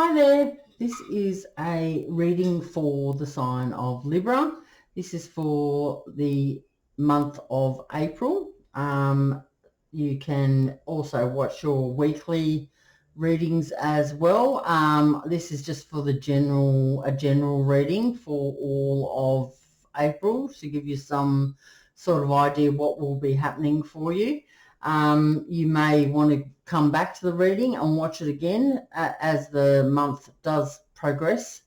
Hi there, this is a reading for the sign of Libra. This is for the month of April. You can also watch your weekly readings as well. This is just for a general reading for all of April to give you some sort of idea what will be happening for you. You may want to come back to the reading and watch it again as the month does progress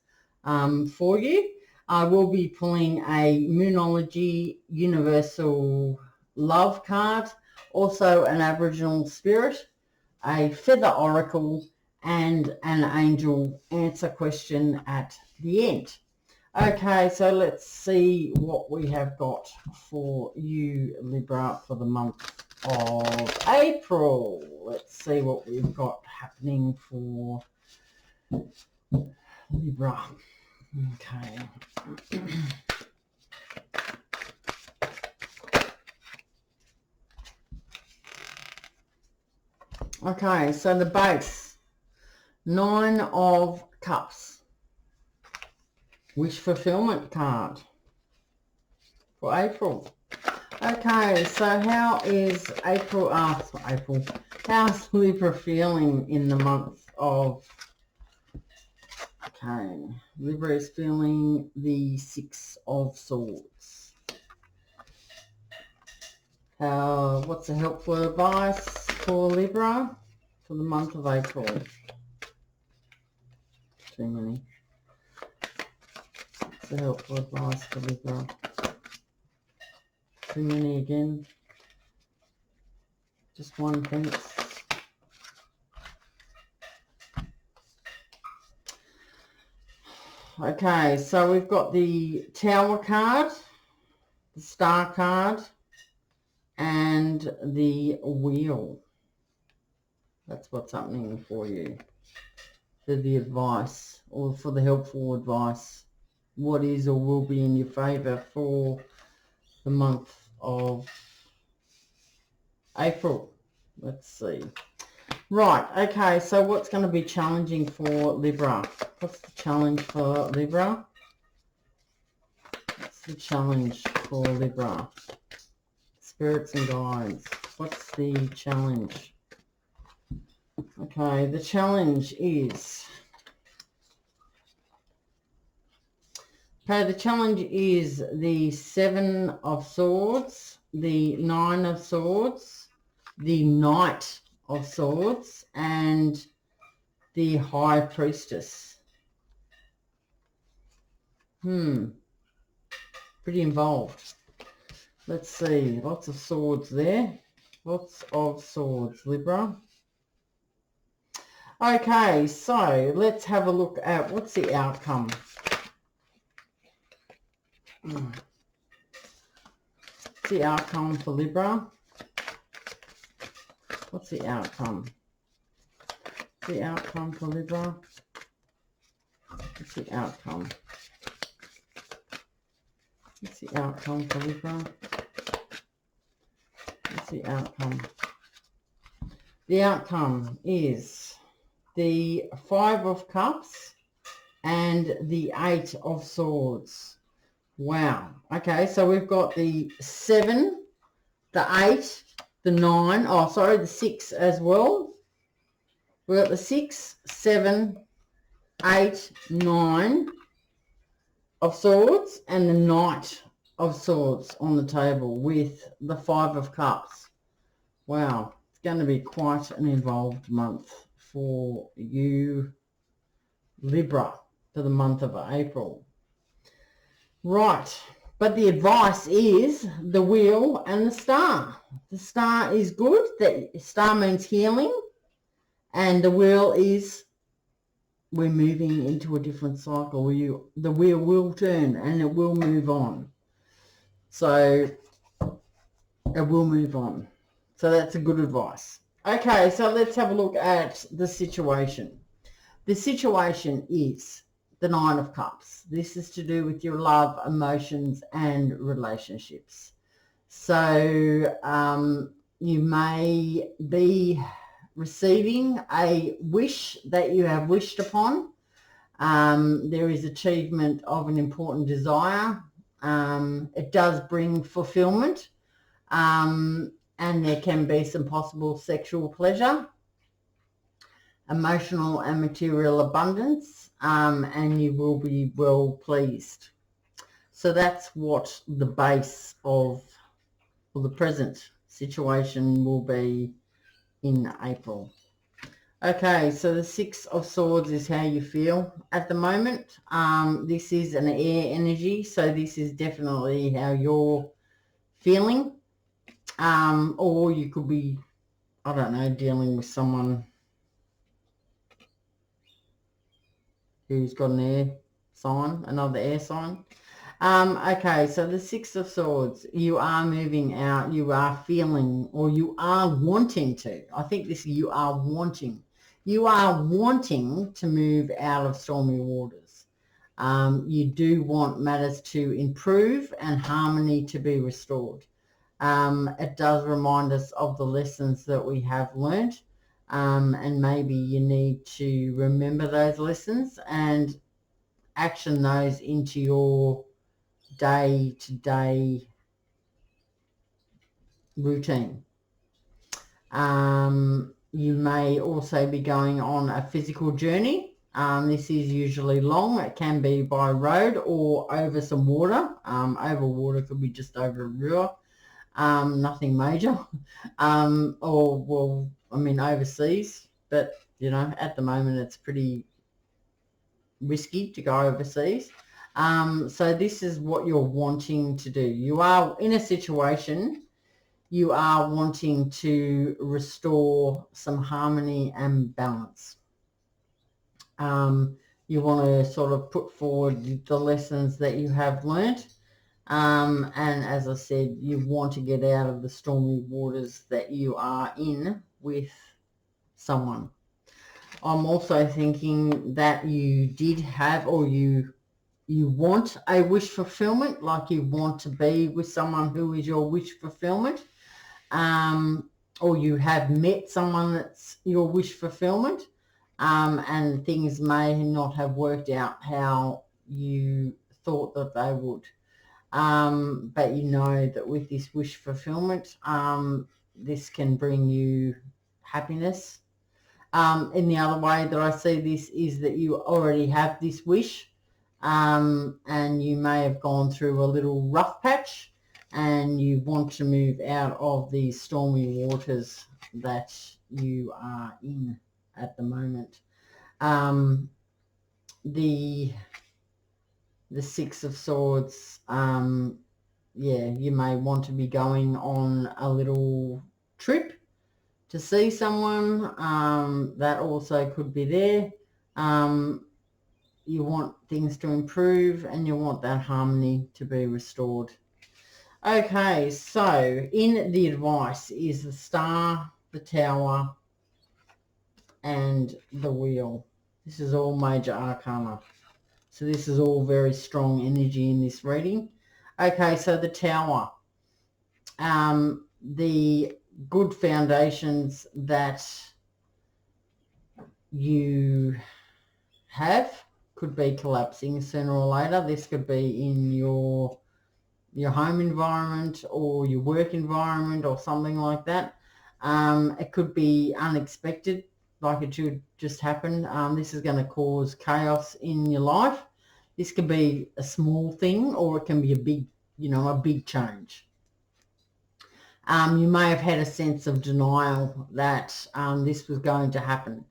for you. I will be pulling a Moonology Universal Love card, also an Aboriginal Spirit, a Feather Oracle, and an Angel Answer question at the end. Okay, so let's see what we have got for you, Libra, for the month of April. Let's see what we've got happening for Libra. Okay. Okay, so the base, 9 of Cups. Wish fulfillment card for April. Okay, so how is how's Libra feeling in the month of, okay, Libra is feeling the 6 of Swords. What's the helpful advice for Libra for the month of April? Too many. What's the helpful advice for Libra? Too many again. Just one, thanks. Okay, so we've got the Tower card, the Star card, and the Wheel. That's what's happening for you. For the advice, or for the helpful advice. What is or will be in your favour for the month of April. Let's see. Right, okay, so what's going to be challenging for Libra? What's the challenge for Libra? What's the challenge for Libra? Spirits and guides. What's the challenge? Okay, the challenge is... Okay, the challenge is the 7 of Swords, the 9 of Swords, the Knight of Swords, and the High Priestess. Pretty involved. Let's see, lots of swords there. Lots of swords, Libra. Okay, so let's have a look at what's the outcome. What's the outcome for Libra? What's the outcome? The outcome for Libra? What's the outcome? What's the outcome for Libra? What's the outcome? The outcome is the 5 of Cups and the 8 of Swords. Wow. Okay, so we've got the 7, the 8, the 9, oh sorry, the 6 as well. We've got the 6, 7, 8, 9 of Swords and the Knight of Swords on the table with the 5 of Cups. Wow, it's going to be quite an involved month for you, Libra, for the month of April. Right, but the advice is the Wheel and the Star. The Star is good. The Star means healing, and the Wheel is we're moving into a different cycle. The wheel will turn and it will move on. So it will move on. So that's a good advice. Okay, so let's have a look at the situation. The situation is the 9 of Cups. This is to do with your love, emotions, and relationships. So you may be receiving a wish that you have wished upon. There is achievement of an important desire. It does bring fulfillment, and there can be some possible sexual pleasure, emotional and material abundance, and you will be well pleased. So that's what the base of the present situation will be in April. Okay, so the Six of Swords is how you feel at the moment. This is an air energy, so this is definitely how you're feeling. Or you could be, I don't know, dealing with someone who's got an air sign, another air sign. Okay, so the Six of Swords, you are moving out, you are feeling, or you are wanting to. I think this, you are wanting to move out of stormy waters. You do want matters to improve and harmony to be restored. It does remind us of the lessons that we have learned, and maybe you need to remember those lessons and action those into your day-to-day routine. You may also be going on a physical journey. This is usually long. It can be by road or over some water. Over water could be just over a river. Nothing major. Or, well, I mean, overseas. But, you know, at the moment it's pretty risky to go overseas. So this is what you're wanting to do. You are in a situation, you are wanting to restore some harmony and balance. You want to sort of put forward the lessons that you have learnt. And as I said, you want to get out of the stormy waters that you are in with someone. I'm also thinking that you did have, or you want a wish fulfillment, like you want to be with someone who is your wish fulfillment, or you have met someone that's your wish fulfillment, and things may not have worked out how you thought that they would. But you know that with this wish fulfillment, this can bring you happiness. In the other way that I see this is that you already have this wish, and you may have gone through a little rough patch and you want to move out of the stormy waters that you are in at the moment. The Six of Swords, yeah, you may want to be going on a little trip to see someone. That also could be there. You want things to improve and you want that harmony to be restored. Okay, so in the advice is the Star, the Tower, and the Wheel. This is all major arcana. So this is all very strong energy in this reading. Okay, so the Tower. The good foundations that you have could be collapsing sooner or later. This could be in your home environment or your work environment or something like that. It could be unexpected, like it should just happen. This is going to cause chaos in your life. This could be a small thing or it can be a big, a big change. You may have had a sense of denial that this was going to happen.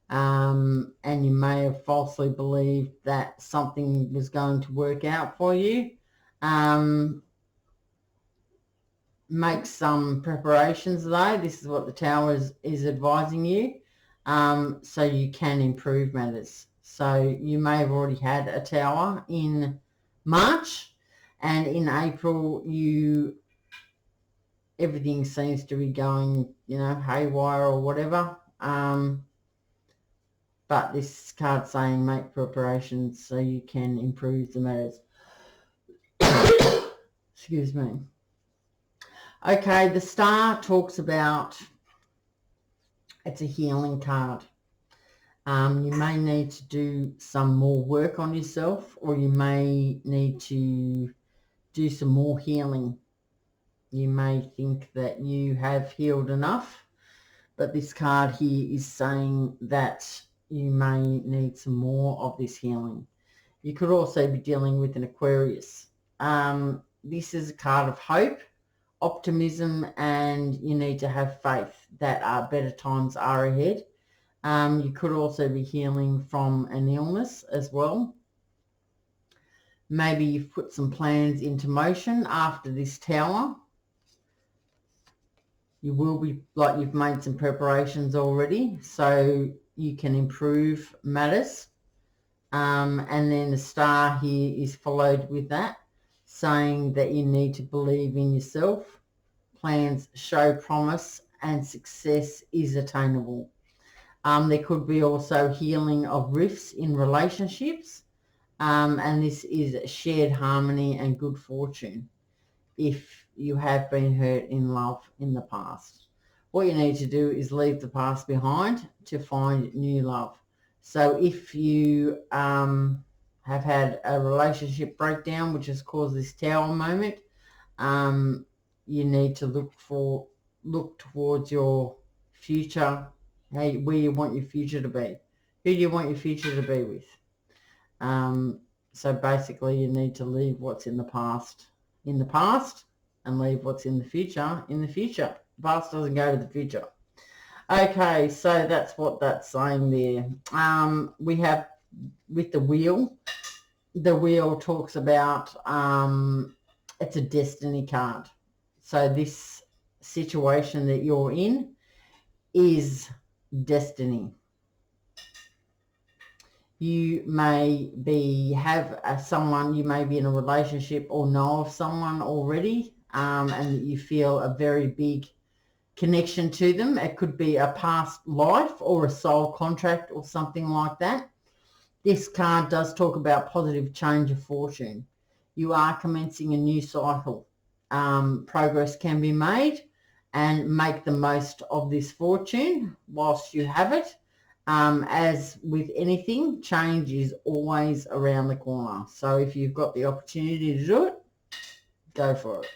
And you may have falsely believed that something was going to work out for you. Make some preparations though. This is what the Tower is advising you, so you can improve matters. So you may have already had a Tower in March, and in April everything seems to be going, haywire or whatever. But this card's saying make preparations so you can improve the matters. Excuse me. Okay, the Star talks about It's a healing card. You may need to do some more work on yourself, or you may need to do some more healing. You may think that you have healed enough, but this card here is saying that you may need some more of this healing. You could also be dealing with an Aquarius. This is a card of hope, optimism, and you need to have faith that better times are ahead. You could also be healing from an illness as well. Maybe you've put some plans into motion after this Tower. You will be, like, you've made some preparations already, so you can improve matters. And then the Star here is followed with that, saying that you need to believe in yourself. Plans show promise and success is attainable. There could be also healing of rifts in relationships, and this is shared harmony and good fortune if you have been hurt in love in the past. What you need to do is leave the past behind to find new love. So if you have had a relationship breakdown which has caused this Tower moment, you need to look towards your future, where you want your future to be. Who do you want your future to be with? So basically you need to leave what's in the past and leave what's in the future in the future. The past doesn't go to the future. Okay, so that's what that's saying there. We have with the wheel. The wheel talks about it's a destiny card. So this situation that you're in is destiny. You may have someone, you may be in a relationship or know of someone already, and you feel a very big connection to them. It could be a past life or a soul contract or something like that. This card does talk about positive change of fortune. You are commencing a new cycle. Progress can be made, and make the most of this fortune whilst you have it. As with anything, change is always around the corner. So if you've got the opportunity to do it, go for it.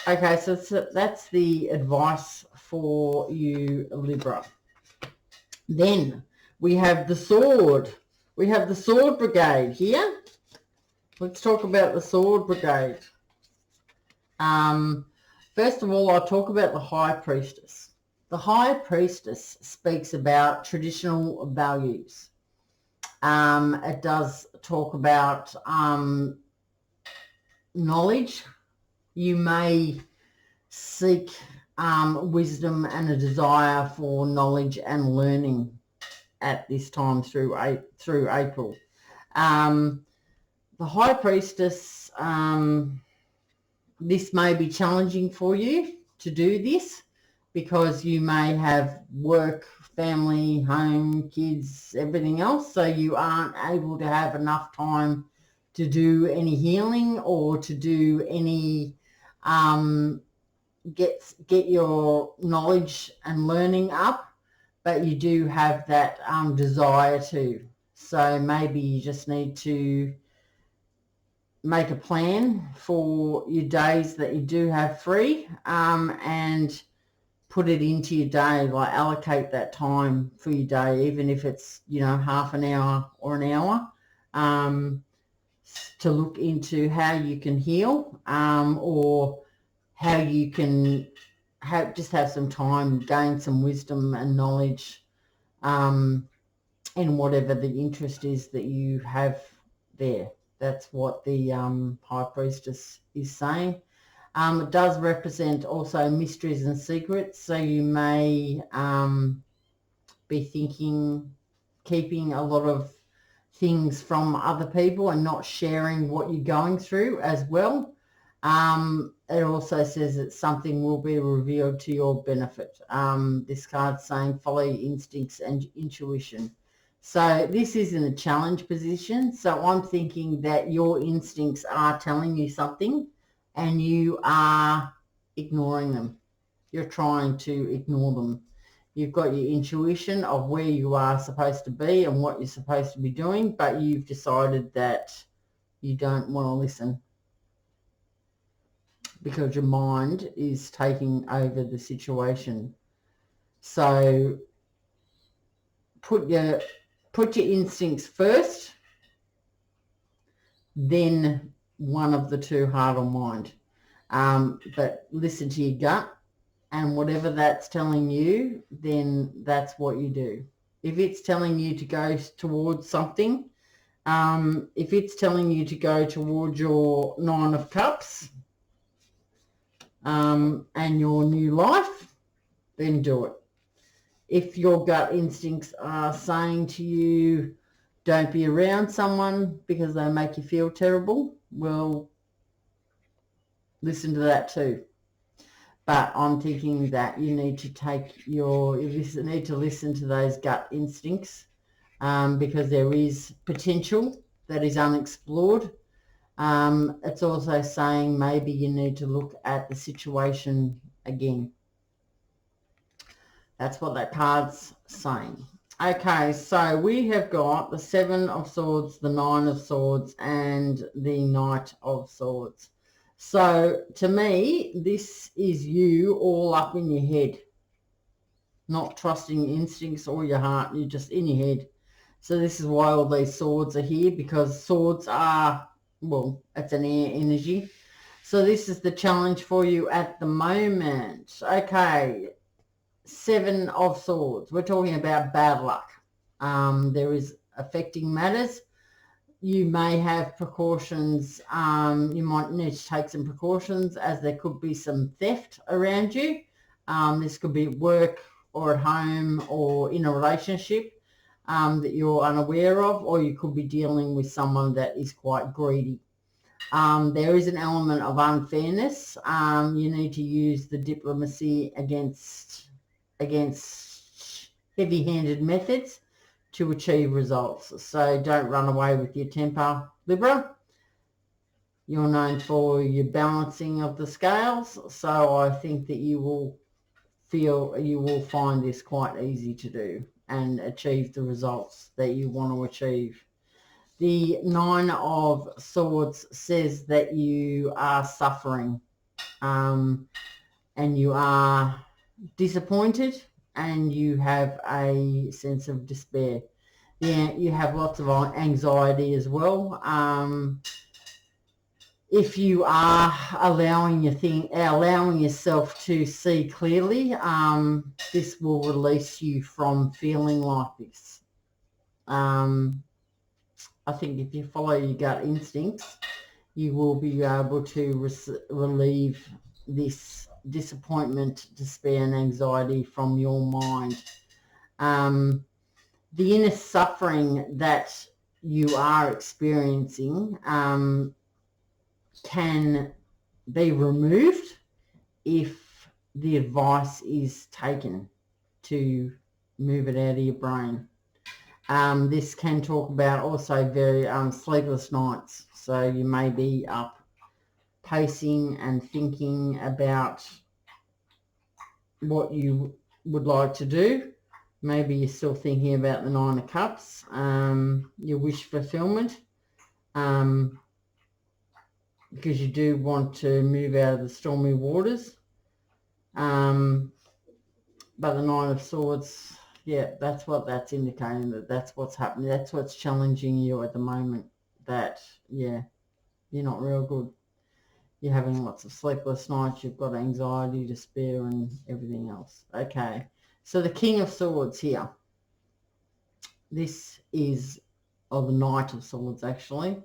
Okay, so that's the advice for you, Libra. Then we have the sword. We have the sword brigade here. Let's talk about the sword brigade. First of all, I'll talk about the high priestess. The high priestess speaks about traditional values. It does talk about knowledge. You may seek wisdom and a desire for knowledge and learning at this time through April. The high priestess, this may be challenging for you to do this, because you may have work, family, home, kids, everything else, so you aren't able to have enough time to do any healing or to do any get your knowledge and learning up, but you do have that desire to. So maybe you just need to make a plan for your days that you do have free, and put it into your day, like allocate that time for your day, even if it's, half an hour or an hour, to look into how you can heal, or how you can have some time, gain some wisdom and knowledge, in whatever the interest is that you have there. That's what the high priestess is saying. It does represent also mysteries and secrets, so you may be keeping a lot of things from other people and not sharing what you're going through as well. It also says that something will be revealed to your benefit. This card's saying follow your instincts and intuition. So this is in a challenge position. So I'm thinking that your instincts are telling you something and you are ignoring them. You're trying to ignore them. You've got your intuition of where you are supposed to be and what you're supposed to be doing, but you've decided that you don't want to listen because your mind is taking over the situation. So put your instincts first, then one of the two, heart or mind. But listen to your gut, and whatever that's telling you, then that's what you do. If it's telling you to go towards something, if it's telling you to go towards your 9 of Cups and your new life, then do it. If your gut instincts are saying to you, don't be around someone because they make you feel terrible, well, listen to that too. But I'm thinking that you need to listen to those gut instincts because there is potential that is unexplored. It's also saying maybe you need to look at the situation again. That's what that card's saying. Okay, so we have got the 7 of Swords, the 9 of Swords, and the Knight of Swords. So to me, this is you all up in your head, not trusting your instincts or your heart. You're just in your head. So this is why all these swords are here, because swords are, well, it's an air energy. So this is the challenge for you at the moment. Okay, 7 of Swords. We're talking about bad luck. There is affecting matters. You may have precautions. You might need to take some precautions, as there could be some theft around you. This could be at work or at home or in a relationship that you're unaware of, or you could be dealing with someone that is quite greedy. There is an element of unfairness. You need to use the diplomacy against heavy-handed methods to achieve results. So don't run away with your temper, Libra. You're known for your balancing of the scales, so I think that you will find this quite easy to do and achieve the results that you want to achieve. The 9 of Swords says that you are suffering and you are disappointed and you have a sense of despair. Yeah, you have lots of anxiety as well. If you are allowing yourself to see clearly, this will release you from feeling like this. I think if you follow your gut instincts, you will be able to relieve this disappointment, despair and anxiety from your mind. The inner suffering that you are experiencing can be removed if the advice is taken to move it out of your brain. This can talk about also very sleepless nights. So you may be up pacing and thinking about what you would like to do. Maybe you're still thinking about the 9 of Cups, your wish fulfillment, because you do want to move out of the stormy waters. But the 9 of Swords, yeah, that's what that's indicating, that's what's happening. That's what's challenging you at the moment, that, yeah, you're not real good. You're having lots of sleepless nights. You've got anxiety, despair, and everything else. Okay, so the King of Swords here. This is, or the Knight of Swords, actually.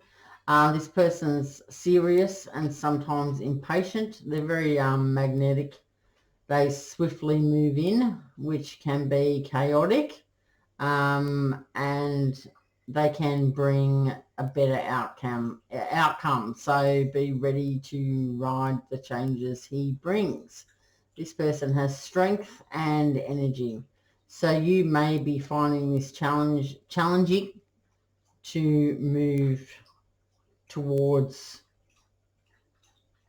This person's serious and sometimes impatient. They're very magnetic. They swiftly move in, which can be chaotic, and they can bring a better outcome. So be ready to ride the changes he brings. This person has strength and energy. So you may be finding this challenging to move towards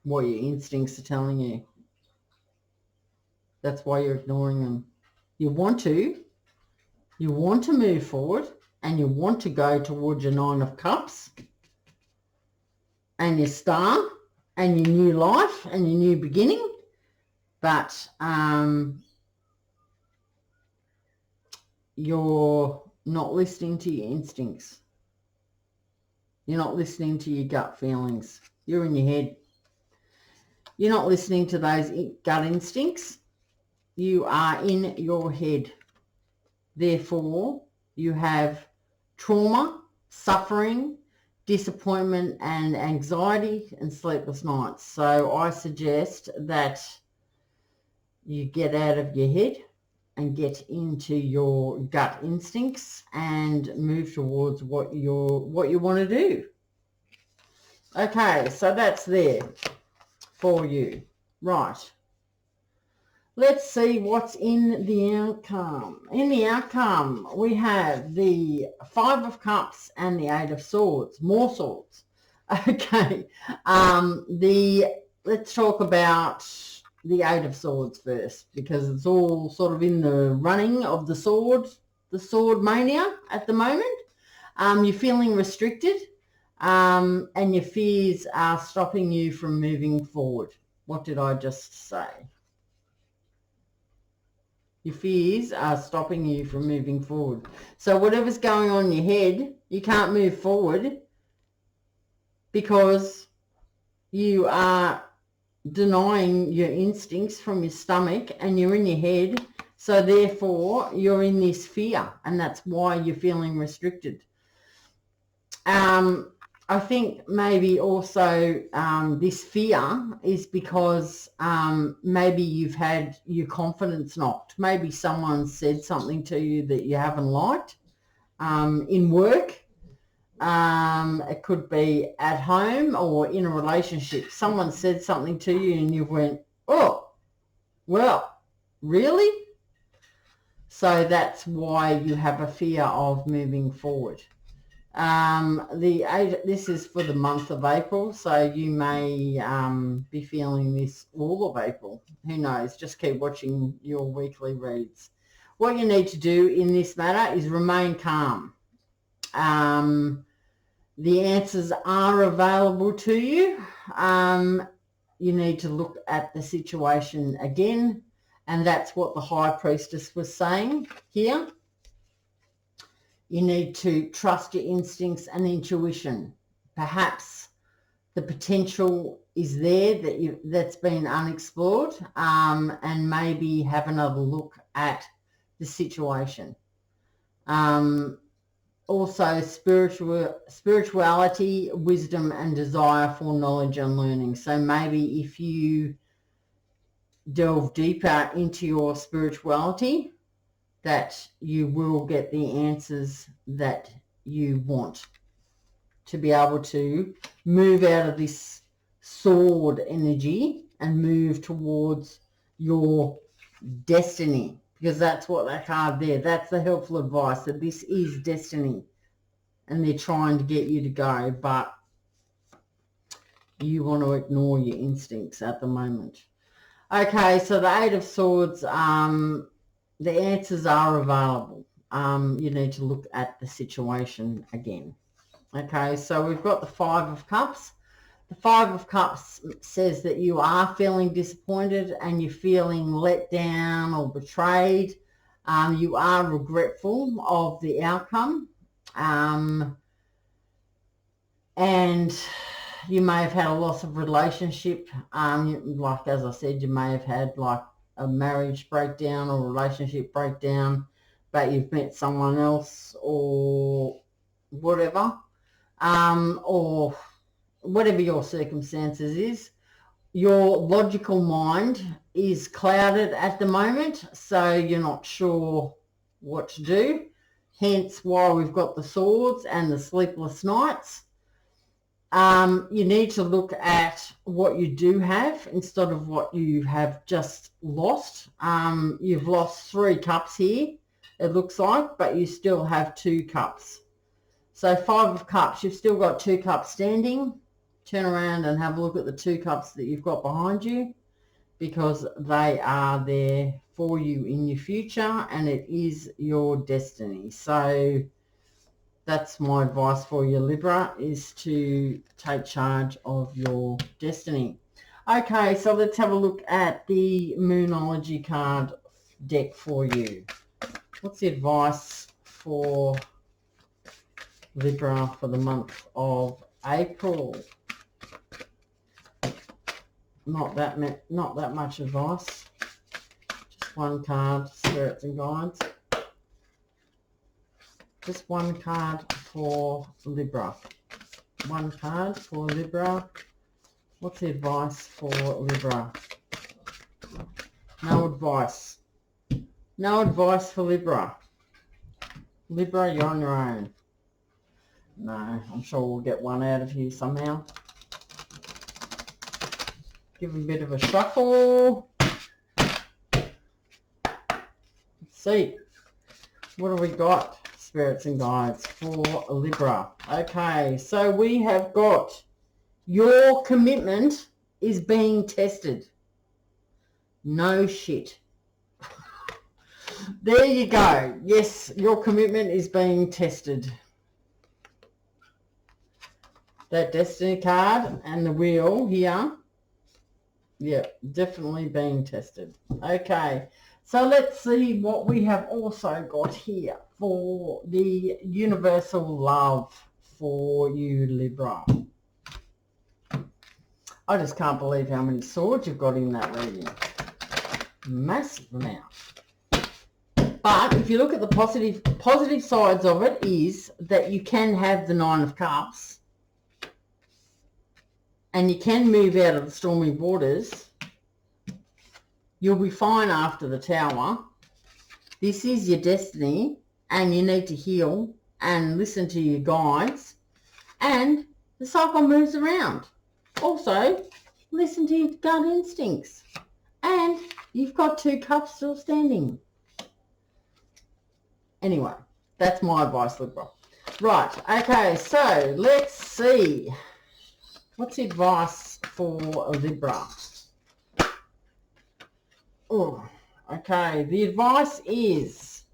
what your instincts are telling you. That's why you're ignoring them. You want to move forward, and you want to go towards your Nine of Cups and your Star and your new life and your new beginning. But you're not listening to your instincts. You're not listening to your gut feelings. You're in your head. You're not listening to those gut instincts. You are in your head. Therefore, you have trauma, suffering, disappointment, and anxiety and sleepless nights. So I suggest that you get out of your head and get into your gut instincts and move towards what you want to do. Okay, so that's there for you. Right. Let's see what's in the outcome. In the outcome, we have the Five of Cups and the Eight of Swords. More swords. Okay. Let's talk about the Eight of Swords first, because it's all sort of in the running of the sword mania at the moment. You're feeling restricted, and your fears are stopping you from moving forward. What did I just say? Your fears are stopping you from moving forward. So whatever's going on in your head, you can't move forward because you are denying your instincts from your stomach and you're in your head. So therefore, you're in this fear, and that's why you're feeling restricted. I think maybe also this fear is because maybe you've had your confidence knocked. Maybe someone said something to you that you haven't liked in work. It could be at home or in a relationship. Someone said something to you and you went, oh, well, really? So that's why you have a fear of moving forward. This is for the month of April, so you may be feeling this all of April. Who knows? Just keep watching your weekly reads. What you need to do in this matter is remain calm. The answers are available to you. You need to look at the situation again, and that's what the High Priestess was saying here. You need to trust your instincts and intuition. Perhaps the potential is there that's been unexplored, and maybe have another look at the situation. Also, spirituality, wisdom, and desire for knowledge and learning. So maybe if you delve deeper into your spirituality, that you will get the answers that you want to be able to move out of this sword energy and move towards your destiny, because that's what that card there, that's the helpful advice, that this is destiny and they're trying to get you to go, but you want to ignore your instincts at the moment. Okay, so the Eight of Swords, the answers are available. You need to look at the situation again. Okay, so we've got the Five of Cups. The Five of Cups says that you are feeling disappointed and you're feeling let down or betrayed. You are regretful of the outcome. And you may have had a loss of relationship. Like, as I said, you may have had like a marriage breakdown or relationship breakdown, but you've met someone else or whatever, or whatever your circumstances is. Your logical mind is clouded at the moment, so you're not sure what to do, hence why we've got the swords and the sleepless nights. You need to look at what you do have instead of what you have just lost. You've lost 3 cups here, it looks like, but you still have 2 cups. So 5 of Cups, you've still got 2 cups standing. Turn around and have a look at the 2 cups that you've got behind you, because they are there for you in your future, and it is your destiny. So that's my advice for you, Libra, is to take charge of your destiny. Okay, so let's have a look at the Moonology card deck for you. What's the advice for Libra for the month of April? Not that much advice. Just one card, spirits and guides. Just one card for Libra. One card for Libra. What's the advice for Libra? No advice. No advice for Libra. Libra, you're on your own. No, I'm sure we'll get one out of here somehow. Give a bit of a shuffle. Let's see. What do we got, spirits and guides, for Libra? Okay, so we have got your commitment is being tested. No shit. There you go. Yes, your commitment is being tested. That destiny card and the wheel here. Yeah, definitely being tested. Okay, so let's see what we have also got here for the universal love for you, Libra. I just can't believe how many swords you've got in that reading. Massive amount. But if you look at the positive sides of it, is that you can have the Nine of Cups and you can move out of the stormy waters. You'll be fine after the Tower. This is your destiny and you need to heal and listen to your guides, and the cycle moves around. Also, listen to your gut instincts, and you've got 2 cups still standing. Anyway, that's my advice, Libra. Right, okay, so let's see. What's the advice for Libra? Oh, okay, the advice is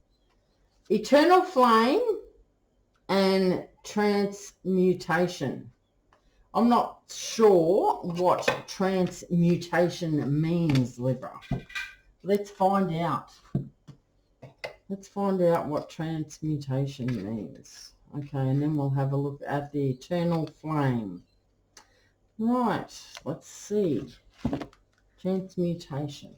eternal flame and transmutation. I'm not sure what transmutation means, Libra. Let's find out. Let's find out what transmutation means. Okay, and then we'll have a look at the eternal flame. Right, let's see. Transmutation.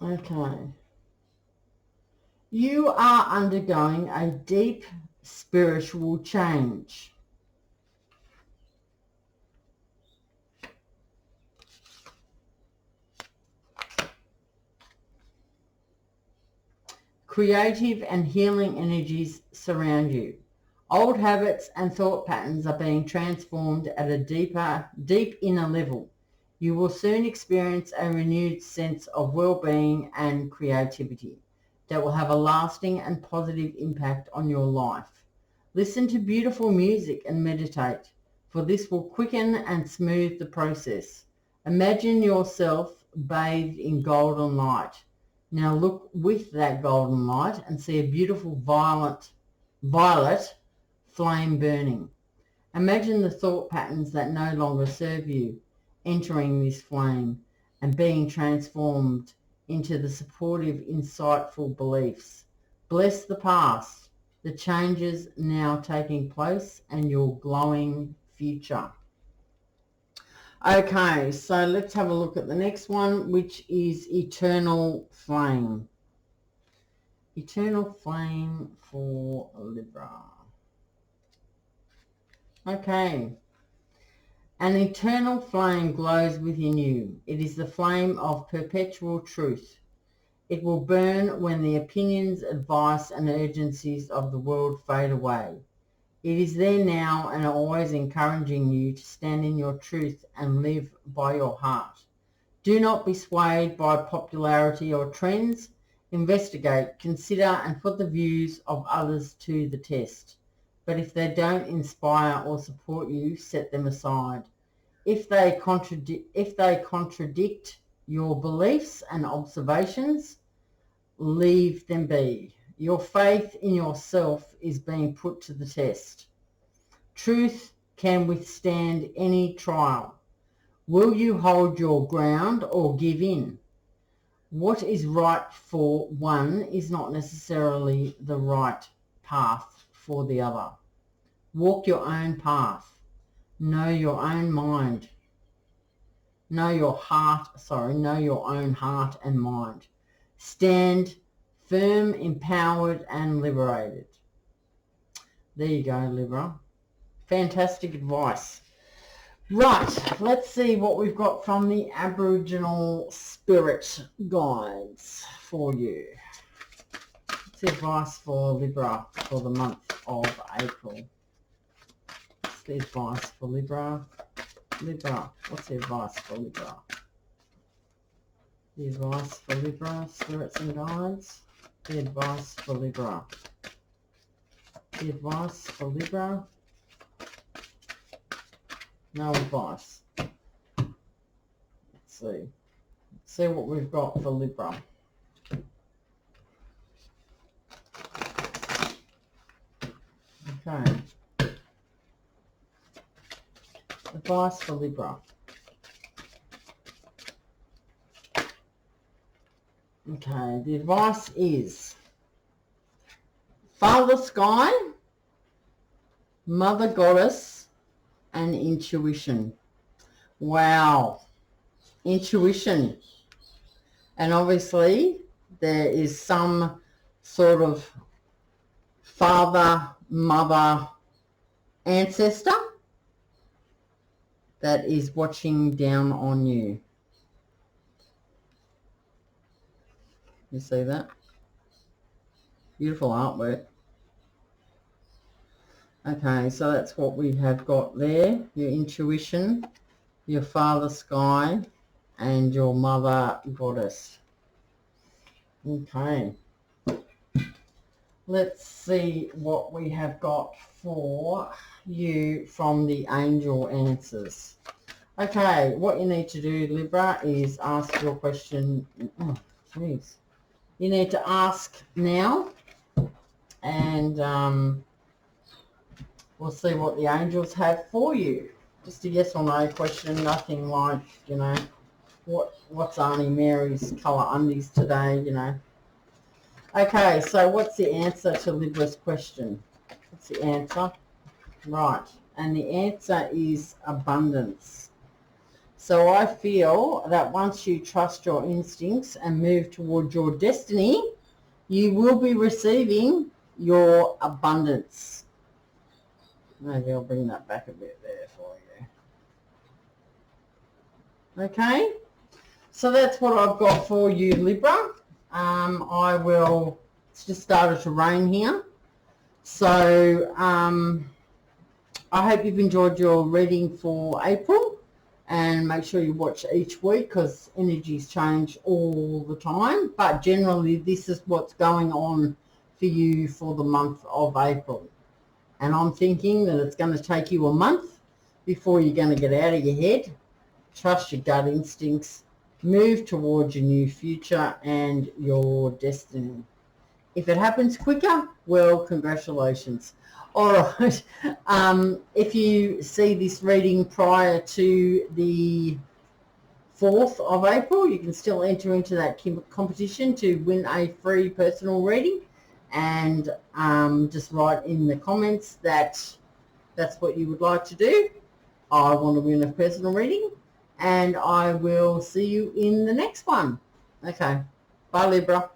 Okay. You are undergoing a deep spiritual change. Creative and healing energies surround you. Old habits and thought patterns are being transformed at a deep inner level. You will soon experience a renewed sense of well-being and creativity that will have a lasting and positive impact on your life. Listen to beautiful music and meditate, for this will quicken and smooth the process. Imagine yourself bathed in golden light. Now look with that golden light and see a beautiful violet flame burning. Imagine the thought patterns that no longer serve you entering this flame and being transformed into the supportive, insightful beliefs. Bless the past, the changes now taking place, and your glowing future. Okay, so let's have a look at the next one, which is eternal flame. Eternal flame for Libra. Okay. An eternal flame glows within you. It is the flame of perpetual truth. It will burn when the opinions, advice, and urgencies of the world fade away. It is there now and always encouraging you to stand in your truth and live by your heart. Do not be swayed by popularity or trends. Investigate, consider and put the views of others to the test. But if they don't inspire or support you, set them aside. If they contradict your beliefs and observations, leave them be. Your faith in yourself is being put to the test. Truth can withstand any trial. Will you hold your ground or give in? What is right for one is not necessarily the right path for the other. Walk your own path. Know your own mind. Know your own heart and mind. Stand firm, empowered and liberated. There you go, Libra. Fantastic advice. Right, let's see what we've got from the Aboriginal Spirit Guides for you. What's the advice for Libra for the month of April? What's the advice for Libra? Libra, what's the advice for Libra? The advice for Libra, Spirits and Guides. The advice for Libra. The advice for Libra. No advice. Let's see. Let's see what we've got for Libra. Okay. Advice for Libra. Okay, the advice is Father Sky, Mother Goddess, and intuition. Wow. Intuition. And obviously there is some sort of father, mother, ancestor that is watching down on you. You see that? Beautiful artwork. Okay, so that's what we have got there. Your intuition, your Father Sky, and your Mother Goddess. Okay. Let's see what we have got for you from the angel answers. Okay, what you need to do, Libra, is ask your question. Oh, jeez. You need to ask now, and we'll see what the angels have for you. Just a yes or no question, nothing like, you know, what's Auntie Mary's colour undies today, you know. Okay, so what's the answer to Libra's question? What's the answer? Right, and the answer is abundance. So I feel that once you trust your instincts and move towards your destiny, you will be receiving your abundance. Maybe I'll bring that back a bit there for you. Okay, so that's what I've got for you, Libra. It's just started to rain here. So I hope you've enjoyed your reading for April, and make sure you watch each week because energies change all the time. But generally, this is what's going on for you for the month of April. And I'm thinking that it's going to take you a month before you're going to get out of your head, trust your gut instincts, move towards your new future and your destiny. If it happens quicker, well, congratulations. All right. If you see this reading prior to the 4th of April, you can still enter into that competition to win a free personal reading. And just write in the comments that that's what you would like to do. I want to win a personal reading, and I will see you in the next one. Okay. Bye, Libra.